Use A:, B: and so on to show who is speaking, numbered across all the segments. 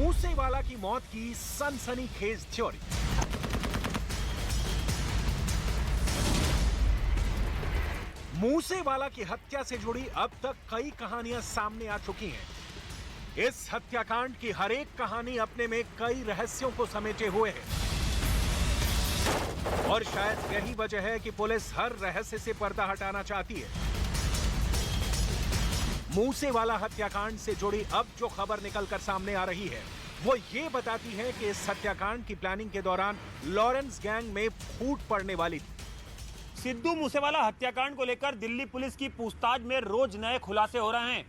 A: मूसेवाला की मौत की सनसनीखेज थ्योरी। मूसेवाला की हत्या से जुड़ी अब तक कई कहानियां सामने आ चुकी हैं। इस हत्याकांड की हर एक कहानी अपने में कई रहस्यों को समेटे हुए है और शायद यही वजह है कि पुलिस हर रहस्य से पर्दा हटाना चाहती है। मूसेवाला हत्याकांड से जुड़ी अब जो खबर निकलकर सामने आ रही है वो ये बताती है कि इस हत्याकांड की प्लानिंग के दौरान लॉरेंस गैंग में फूट पड़ने वाली थी।
B: सिद्धू मूसेवाला हत्याकांड को लेकर दिल्ली पुलिस की पूछताछ में रोज नए खुलासे हो रहे हैं।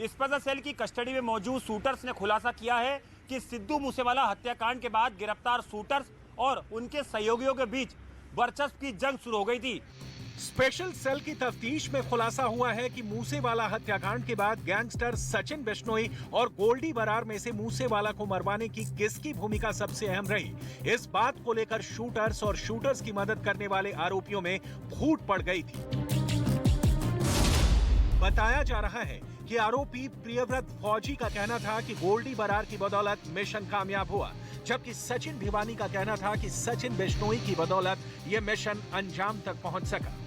B: स्पेशल सेल की कस्टडी में मौजूद शूटर्स ने खुलासा किया है कि सिद्धू मूसेवाला हत्याकांड के बाद गिरफ्तार शूटर्स और उनके सहयोगियों के बीच वर्चस्व की जंग शुरू हो गई थी।
A: स्पेशल सेल की तफ्तीश में खुलासा हुआ है कि मूसेवाला हत्याकांड के बाद गैंगस्टर सचिन बिश्नोई और गोल्डी बरार में से मूसेवाला को मरवाने की किसकी भूमिका सबसे अहम रही। इस बात को लेकर शूटर्स और शूटर्स की मदद करने वाले आरोपियों में फूट पड़ गई थी। बताया जा रहा है कि आरोपी प्रियव्रत फौजी का कहना था कि गोल्डी बरार की बदौलत मिशन कामयाब हुआ, जबकि सचिन भिवानी का कहना था कि सचिन बिश्नोई की बदौलत यह मिशन अंजाम तक पहुंच सका।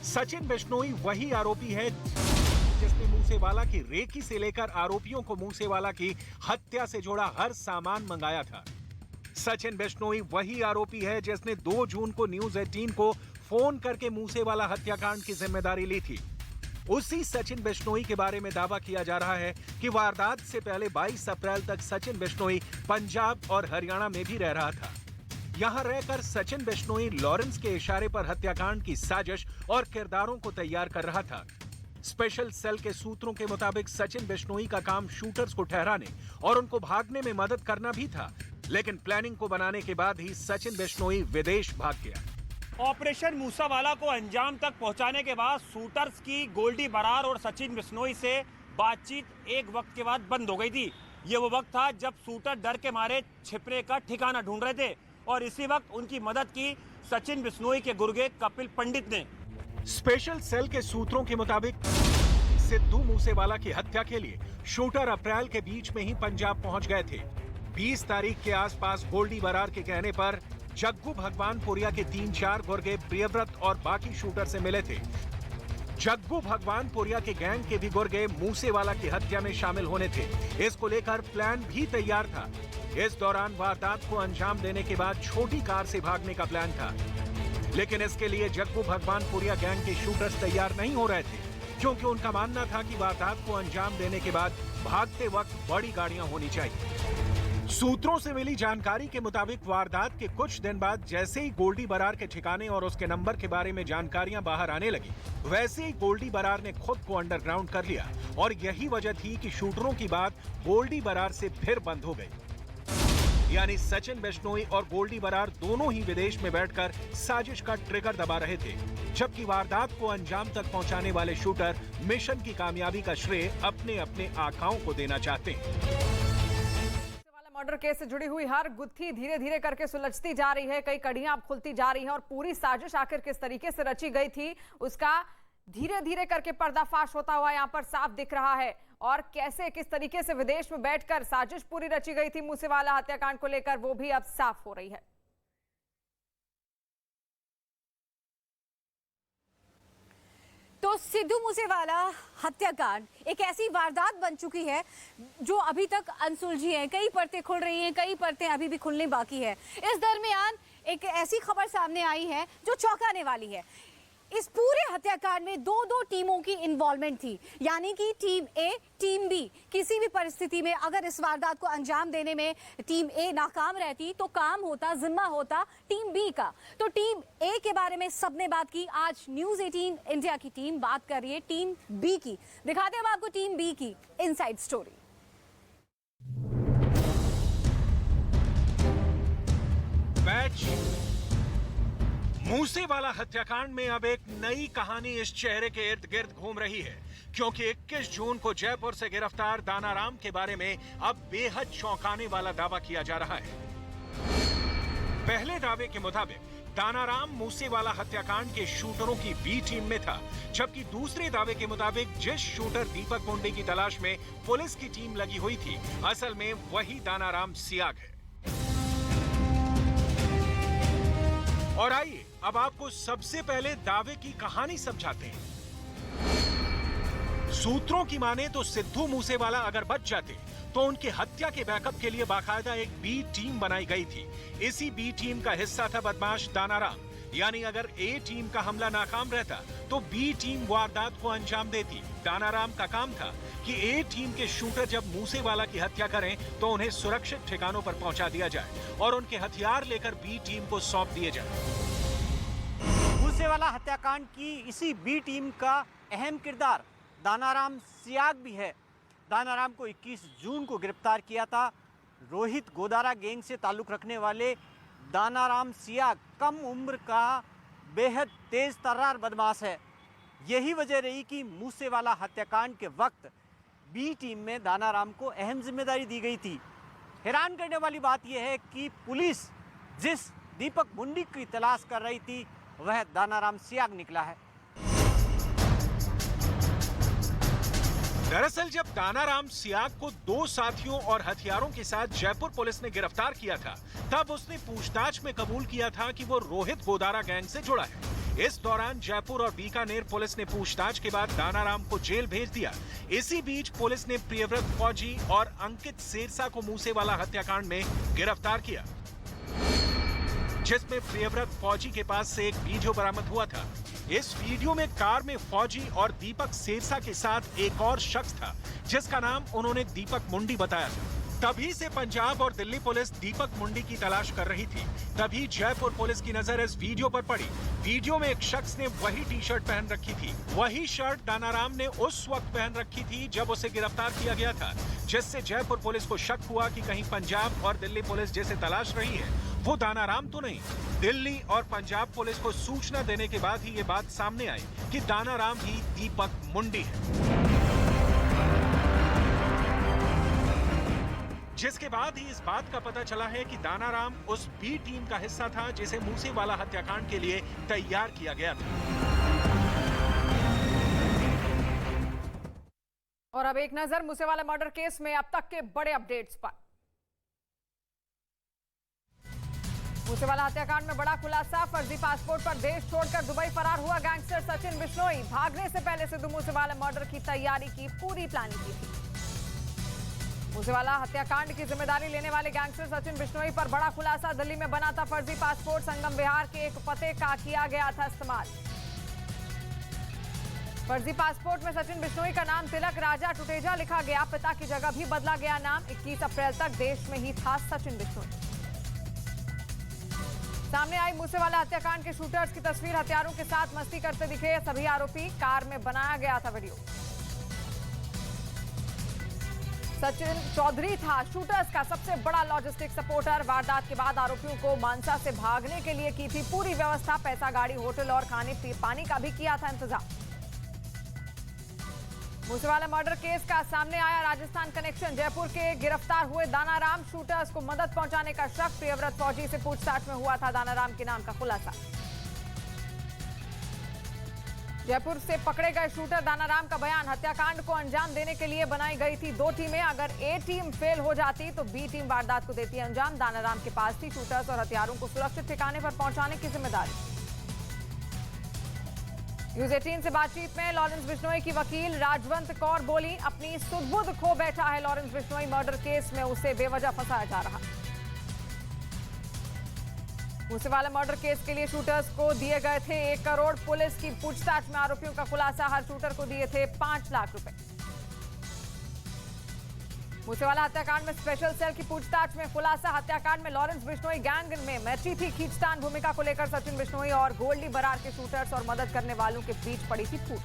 A: सचिन बिश्नोई वही आरोपी है जिसने मूसेवाला की रेकी से लेकर आरोपियों को मूसेवाला की हत्या से जुड़ा हर सामान मंगाया था। सचिन बिश्नोई वही आरोपी है जिसने 2 जून को न्यूज 18 को फोन करके मूसेवाला हत्याकांड की जिम्मेदारी ली थी। उसी सचिन बिश्नोई के बारे में दावा किया जा रहा है कि वारदात से पहले 22 अप्रैल तक सचिन बिश्नोई पंजाब और हरियाणा में भी रह रहा था। यहां रहकर सचिन बिश्नोई लॉरेंस के इशारे पर हत्याकांड की साजिश और किरदारों को तैयार कर रहा था। स्पेशल सेल के सूत्रों के मुताबिक सचिन बिश्नोई का काम शूटर्स को ठहराने और उनको भागने में मदद करना भी था, लेकिन प्लानिंग को बनाने के बाद ही सचिन बिश्नोई विदेश भाग गया।
B: ऑपरेशन मूसेवाला को अंजाम तक पहुंचाने के बाद शूटर्स की गोल्डी बरार और सचिन बिश्नोई से बातचीत एक वक्त के बाद बंद हो गई थी। ये वो वक्त था जब शूटर डर के मारे छिपने का ठिकाना ढूंढ रहे थे और इसी वक्त उनकी मदद की सचिन बिश्नोई के गुर्गे कपिल पंडित ने।
A: स्पेशल सेल के सूत्रों के मुताबिक सिद्धू मूसेवाला की हत्या के लिए शूटर अप्रैल के बीच में ही पंजाब पहुंच गए थे। 20 तारीख के आसपास गोल्डी बरार के कहने पर जग्गू भगवानपुरिया के 3-4 गुर्गे प्रियव्रत और बाकी शूटर से मिले थे। जग्गू भगवानपुरिया के गैंग के भी गुर्गे मूसेवाला की हत्या में शामिल होने थे। इसको लेकर प्लान भी तैयार था। इस दौरान वारदात को अंजाम देने के बाद छोटी कार से भागने का प्लान था, लेकिन इसके लिए जग्गू भगवानपुरिया गैंग के शूटर्स तैयार नहीं हो रहे थे, क्योंकि उनका मानना था कि वारदात को अंजाम देने के बाद भागते वक्त बड़ी गाड़ियां होनी चाहिए। सूत्रों से मिली जानकारी के मुताबिक वारदात के कुछ दिन बाद जैसे ही गोल्डी बरार के ठिकाने और उसके नंबर के बारे में जानकारियां बाहर आने लगी, वैसे ही गोल्डी बरार ने खुद को अंडरग्राउंड कर लिया और यही वजह थी कि शूटरों की बात गोल्डी बरार से फिर बंद हो गई। यानी सचिन बिश्नोई और गोल्डी बरार दोनों ही विदेश में बैठकर साजिश का ट्रिगर दबा रहे थे, जबकि वारदात को अंजाम तक पहुंचाने वाले शूटर मिशन की कामयाबी का श्रेय अपने अपने आकाओं को देना चाहते हैं।
C: मर्डर केस से जुड़ी हुई हर गुत्थी धीरे धीरे करके सुलझती जा रही है, कई कड़ियां अब खुलती जा रही हैं और पूरी साजिश आखिर किस तरीके से रची गई थी उसका धीरे धीरे करके पर्दाफाश होता हुआ यहां पर साफ दिख रहा है। और कैसे किस तरीके से विदेश में बैठकर साजिश पूरी रची गई थी मूसेवाला हत्याकांड को लेकर, वो भी अब साफ हो रही है।
D: तो सिद्धू मूसेवाला हत्याकांड एक ऐसी वारदात बन चुकी है जो अभी तक अनसुलझी है। कई परतें खुल रही हैं, कई परतें अभी भी खुलनी बाकी है। इस दरमियान एक ऐसी खबर सामने आई है जो चौंकाने वाली है। इस पूरे हत्याकांड में दो टीमों की इन्वॉल्वमेंट थी, यानी कि टीम ए, टीम बी। किसी भी परिस्थिति में अगर इस वारदात को अंजाम देने में टीम ए नाकाम रहती तो काम होता, जिम्मा होता टीम बी का। तो टीम ए के बारे में सबने बात की। आज न्यूज 18 इंडिया की टीम बात कर रही है टीम बी की। दिखाते हैं आपको टीम बी की इनसाइड स्टोरी।
A: मूसेवाला हत्याकांड में अब एक नई कहानी इस चेहरे के इर्द गिर्द घूम रही है, क्योंकि 21 जून को जयपुर से गिरफ्तार दानाराम के बारे में अब बेहद चौंकाने वाला दावा किया जा रहा है। पहले दावे के मुताबिक दानाराम मूसेवाला हत्याकांड के शूटरों की बी टीम में था, जबकि दूसरे दावे के मुताबिक जिस शूटर दीपक मुंडी की तलाश में पुलिस की टीम लगी हुई थी, असल में वही दानाराम सियाग है। और आइए अब आपको सबसे पहले दावे की कहानी समझाते हैं। सूत्रों की माने तो सिद्धू मूसेवाला अगर बच जाते तो उनकी हत्या के बैकअप के लिए बाकायदा एक बी टीम बनाई गई थी। इसी बी टीम का हिस्सा था बदमाश दानाराम। यानी अगर ए टीम का हमला नाकाम रहता तो बी टीम वारदात को अंजाम देती। दानाराम का काम था कि ए टीम के शूटर जब मूसेवाला की हत्या करें तो उन्हें सुरक्षित ठिकानों पर पहुंचा दिया जाए और उनके हथियार लेकर बी टीम को सौंप दिए जाए।
B: मूसेवाला हत्याकांड की इसी बी टीम का अहम किरदार दानाराम सियाग भी है। दानाराम को 21 जून को गिरफ्तार किया था। रोहित गोदारा गैंग से ताल्लुक रखने वाले दानाराम सियाग कम उम्र का बेहद तेज तर्रार बदमाश है। यही वजह रही कि मूसेवाला हत्याकांड के वक्त बी टीम में दानाराम को अहम जिम्मेदारी दी गई थी। हैरान करने वाली बात यह है कि पुलिस जिस दीपक मुंडी की तलाश कर रही थी वह दानाराम सियाग निकला है।
A: दरअसल जब दानाराम सियाग को 2 साथियों और हथियारों के साथ जयपुर पुलिस ने गिरफ्तार किया था, तब उसने पूछताछ में कबूल किया था कि वो रोहित गोदारा गैंग से जुड़ा है। इस दौरान जयपुर और बीकानेर पुलिस ने पूछताछ के बाद दानाराम को जेल भेज दिया। इसी बीच पुलिस ने प्रियव्रत फौजी और अंकित सेरसा को मूसेवाला हत्याकांड में गिरफ्तार किया, जिसमें प्रियव्रत फौजी के पास से एक वीडियो बरामद हुआ था। इस वीडियो में कार में फौजी और दीपक सेरसा के साथ एक और शख्स था, जिसका नाम उन्होंने दीपक मुंडी बताया था। तभी से पंजाब और दिल्ली पुलिस दीपक मुंडी की तलाश कर रही थी। तभी जयपुर पुलिस की नजर इस वीडियो पर पड़ी। वीडियो में एक शख्स ने वही टी शर्ट पहन रखी थी। वही शर्ट दानाराम ने उस वक्त पहन रखी थी जब उसे गिरफ्तार किया गया था, जिससे जयपुर पुलिस को शक हुआ कि कहीं पंजाब और दिल्ली पुलिस जिसे तलाश रही है वो दानाराम तो नहीं। दिल्ली और पंजाब पुलिस को सूचना देने के बाद ही ये बात सामने आई कि दानाराम ही दीपक मुंडी है, जिसके बाद ही इस बात का पता चला है कि दानाराम उस बी टीम का हिस्सा था जिसे मूसेवाला हत्याकांड के लिए तैयार किया गया था।
C: और अब एक नजर मूसेवाला मर्डर केस में अब तक के बड़े अपडेट्स पर। मूसेवाला हत्याकांड में बड़ा खुलासा। फर्जी पासपोर्ट पर देश छोड़कर दुबई फरार हुआ गैंगस्टर सचिन बिश्नोई। भागने से पहले सिद्धू मूसेवाला मर्डर की तैयारी की पूरी प्लानिंग की थी। मूसेवाला हत्याकांड की जिम्मेदारी लेने वाले गैंगस्टर सचिन बिश्नोई पर बड़ा खुलासा। दिल्ली में बना था फर्जी पासपोर्ट। संगम विहार के एक पते का किया गया था इस्तेमाल। फर्जी पासपोर्ट में सचिन बिश्नोई का नाम तिलक राजा टुटेजा लिखा गया। पिता की जगह भी बदला गया नाम। 21 अप्रैल तक देश में ही था सचिन बिश्नोई। सामने आई मूसेवाला हत्याकांड के शूटर्स की तस्वीर। हथियारों के साथ मस्ती करते दिखे सभी आरोपी। कार में बनाया गया था वीडियो। सचिन चौधरी था शूटर्स का सबसे बड़ा लॉजिस्टिक सपोर्टर। वारदात के बाद आरोपियों को मानसा से भागने के लिए की थी पूरी व्यवस्था। पैसा, गाड़ी, होटल और खाने पानी का भी किया था इंतजाम। मूसेवाला मर्डर केस का सामने आया राजस्थान कनेक्शन। जयपुर के गिरफ्तार हुए दानाराम शूटर्स को मदद पहुंचाने का शक। प्रियव्रत फौजी से पूछताछ में हुआ था दानाराम के नाम का खुलासा। जयपुर से पकड़े गए शूटर दानाराम का बयान। हत्याकांड को अंजाम देने के लिए बनाई गई थी 2 टीमें। अगर ए टीम फेल हो जाती तो बी टीम वारदात को देती अंजाम। दानाराम के पास थी शूटर्स और हथियारों को सुरक्षित ठिकाने पर पहुंचाने की जिम्मेदारी। न्यूज 18 से बातचीत में लॉरेंस बिश्नोई की वकील राजवंत कौर बोली, अपनी सुध-बुध खो बैठा है लॉरेंस बिश्नोई। मर्डर केस में उसे बेवजह फंसाया जा रहा। मूसेवाला मर्डर केस के लिए शूटर्स को दिए गए थे 1 करोड़। पुलिस की पूछताछ में आरोपियों का खुलासा। हर शूटर को दिए थे 5 लाख रुपए। मूसेवाला हत्याकांड में स्पेशल सेल की पूछताछ में खुलासा। हत्याकांड में लॉरेंस बिश्नोई गैंग में मैची थी खींचतान भूमिका को लेकर सचिन बिश्नोई और गोल्डी बरार के शूटर्स और मदद करने वालों के बीच पड़ी थी फूट।